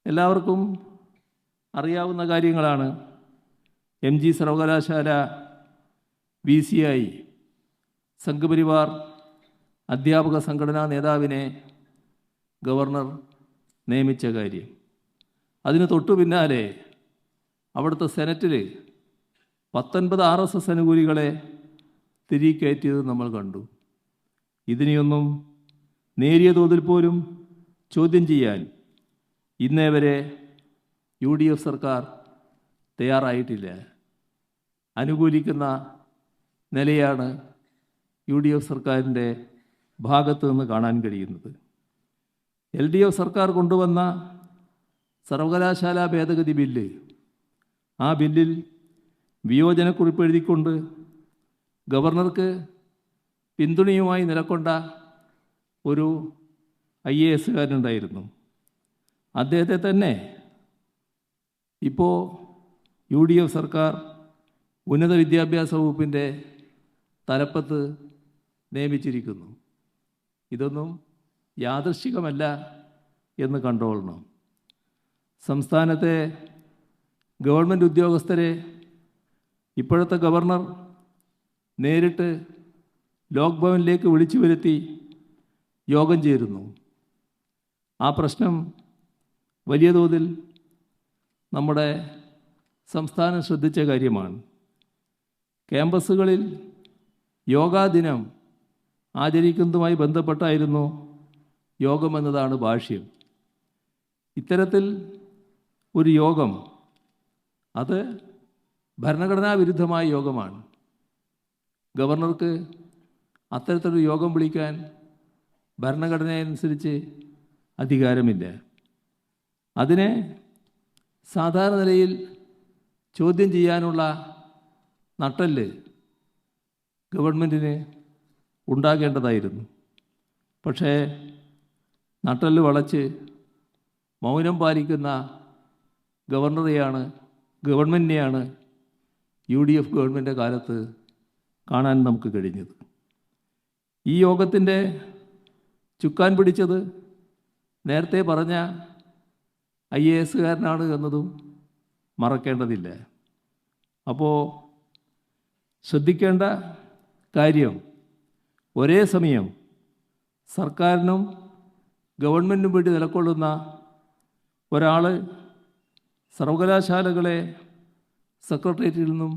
എല്ലാവർക്കും അറിയാവുന്ന കാര്യങ്ങളാണ്. MG സർവകലാശാല VC-ആയി സംഘപരിവാർ അധ്യാപക സംഘടനാ നേതാവിനെ ഗവർണർ നിയമിച്ച കാര്യം. അതിന് തൊട്ടു പിന്നാലെ അവിടുത്തെ സെനറ്റിൽ 19 RSS അനുകൂലികളെ തിരികെ കയറ്റിയത് നമ്മൾ കണ്ടു. ഇതിനെയൊന്നും നേരിയ തോതിൽ പോലും ചോദ്യം ചെയ്യാൻ ഇന്നേ വരെ UDF സർക്കാർ തയ്യാറായിട്ടില്ല. അനുകൂലിക്കുന്ന നിലയാണ് UDF സർക്കാരിൻ്റെ ഭാഗത്ത് നിന്ന് കാണാൻ കഴിയുന്നത്. LDF സർക്കാർ കൊണ്ടുവന്ന സർവകലാശാല ഭേദഗതി ബില്ല്, ആ ബില്ലിൽ വിയോജനക്കുറിപ്പ് എഴുതിക്കൊണ്ട് ഗവർണർക്ക് പിന്തുണയുമായി നിലകൊണ്ട ഒരു IAS-കാരനുണ്ടായിരുന്നു. അദ്ദേഹത്തെ തന്നെ ഇപ്പോൾ UDF സർക്കാർ ഉന്നത വിദ്യാഭ്യാസ വകുപ്പിൻ്റെ തലപ്പത്ത് നിയമിച്ചിരിക്കുന്നു. ഇതൊന്നും യാദൃശ്ചികമല്ല എന്ന് കണ്ടോളണം. സംസ്ഥാനത്തെ ഗവൺമെൻറ് ഉദ്യോഗസ്ഥരെ ഇപ്പോഴത്തെ ഗവർണർ നേരിട്ട് ലോക് ഭവനിലേക്ക് വിളിച്ചു വരുത്തി യോഗം ചേരുന്നു. ആ പ്രശ്നം വലിയ തോതിൽ നമ്മുടെ സംസ്ഥാനം ശ്രദ്ധിച്ച കാര്യമാണ്. ക്യാമ്പസുകളിൽ യോഗാ ദിനം ആചരിക്കുന്നതുമായി ബന്ധപ്പെട്ടായിരുന്നു യോഗമെന്നതാണ് ഭാഷ്യം. ഇത്തരത്തിൽ ഒരു യോഗം, അത് ഭരണഘടനാ വിരുദ്ധമായ യോഗമാണ്. ഗവർണർക്ക് അത്തരത്തിലൊരു യോഗം വിളിക്കാൻ ഭരണഘടനയനുസരിച്ച് അധികാരമില്ല. അതിനെ സാധാരണ നിലയിൽ ചോദ്യം ചെയ്യാനുള്ള നട്ടെല്ല് ഗവൺമെൻറ്റിന് ഉണ്ടാകേണ്ടതായിരുന്നു. പക്ഷേ നട്ടെല്ല് വളച്ച് മൗനം പാലിക്കുന്ന ഗവൺമെൻറ്റിനെയാണ് UDF ഗവൺമെൻറ് കാലത്ത് കാണാൻ നമുക്ക് കഴിഞ്ഞത്. ഈ യോഗത്തിൻ്റെ ചുക്കാൻ പിടിച്ചത് നേരത്തെ പറഞ്ഞ IAS-കാരനാണ് എന്നതും മറക്കേണ്ടതില്ല. അപ്പോൾ ശ്രദ്ധിക്കേണ്ട കാര്യം, ഒരേ സമയം സർക്കാരിനും ഗവൺമെൻറ്റിനും വേണ്ടി നിലകൊള്ളുന്ന ഒരാൾ സർവകലാശാലകളെ സെക്രട്ടേറിയറ്റിൽ നിന്നും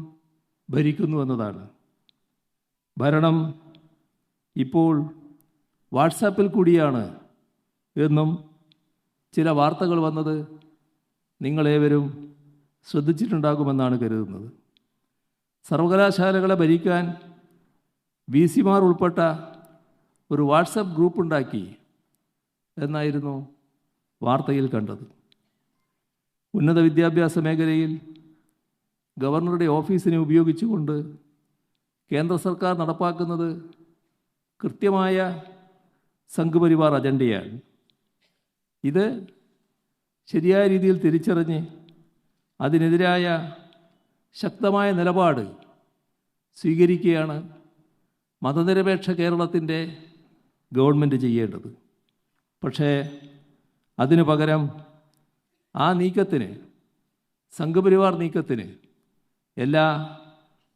ഭരിക്കുന്നു എന്നതാണ്. ഭരണം ഇപ്പോൾ വാട്സാപ്പിൽ കൂടിയാണ് എന്നും ചില വാർത്തകൾ വന്നത് നിങ്ങളേവരും ശ്രദ്ധിച്ചിട്ടുണ്ടാകുമെന്നാണ് കരുതുന്നത്. സർവകലാശാലകളെ ഭരിക്കാൻ VC-മാർ ഉൾപ്പെട്ട ഒരു വാട്സപ്പ് ഗ്രൂപ്പ് ഉണ്ടാക്കി എന്നായിരുന്നു വാർത്തയിൽ കണ്ടത്. ഉന്നത വിദ്യാഭ്യാസ മേഖലയിൽ ഗവർണറുടെ ഓഫീസിനെ ഉപയോഗിച്ചുകൊണ്ട് കേന്ദ്ര സർക്കാർ നടപ്പാക്കുന്നത് കൃത്യമായ സംഘപരിവാർ അജണ്ടയാണ്. ഇത് ശരിയായ രീതിയിൽ തിരിച്ചറിഞ്ഞ് അതിനെതിരായ ശക്തമായ നിലപാട് സ്വീകരിക്കുകയാണ് മതനിരപേക്ഷ കേരളത്തിൻ്റെ ഗവൺമെൻറ് ചെയ്യേണ്ടത്. പക്ഷേ അതിനു പകരം ആ നീക്കത്തിന്, സംഘപരിവാർ നീക്കത്തിന് എല്ലാ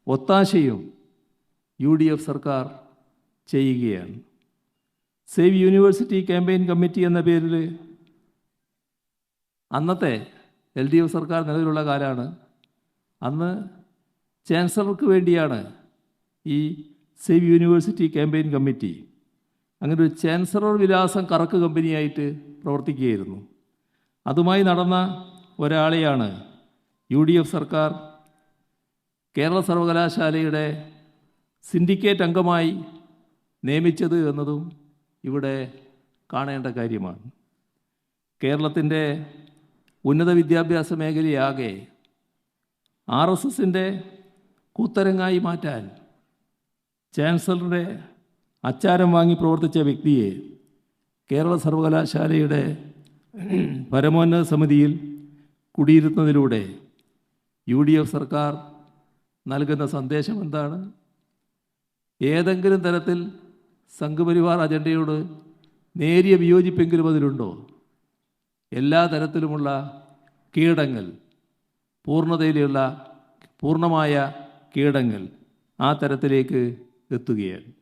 ഒത്താശയും UDF സർക്കാർ ചെയ്യുകയാണ്. സേവ് യൂണിവേഴ്സിറ്റി ക്യാമ്പയിൻ കമ്മിറ്റി എന്ന പേരിൽ അന്നത്തെ LDF സർക്കാർ നിലവിലുള്ള കാലമാണ്. അന്ന് ചാൻസലർക്ക് വേണ്ടിയാണ് ഈ സേവ് യൂണിവേഴ്സിറ്റി ക്യാമ്പയിൻ കമ്മിറ്റി. അങ്ങനെ ഒരു ചാൻസലർ വിലാസം കറക്ക് കമ്പനിയായിട്ട് പ്രവർത്തിക്കുകയായിരുന്നു. അതുമായി നടന്ന ഒരാളെയാണ് UDF സർക്കാർ കേരള സർവകലാശാലയുടെ സിൻഡിക്കേറ്റ് അംഗമായി നിയമിച്ചത് എന്നതും ഇവിടെ കാണേണ്ട കാര്യമാണ്. കേരളത്തിൻ്റെ ഉന്നത വിദ്യാഭ്യാസ മേഖലയാകെ RSSൻ്റെ കൂത്തരങ്ങായി മാറ്റാൻ ചാൻസലറുടെ അച്ചാരം വാങ്ങി പ്രവർത്തിച്ച വ്യക്തിയെ കേരള സർവകലാശാലയുടെ പരമോന്നത സമിതിയിൽ കുടിയിരുത്തുന്നതിലൂടെ UDF സർക്കാർ നൽകുന്ന സന്ദേശം എന്താണ്? ഏതെങ്കിലും തരത്തിൽ സംഘപരിവാർ അജണ്ടയോട് നേരിയ വിയോജിപ്പെങ്കിലും അതിലുണ്ടോ? എല്ലാ തരത്തിലുമുള്ള കീടങ്ങൾ, പൂർണ്ണമായ കീടങ്ങൾ ആ തരത്തിലേക്ക് എത്തുകയാണ്.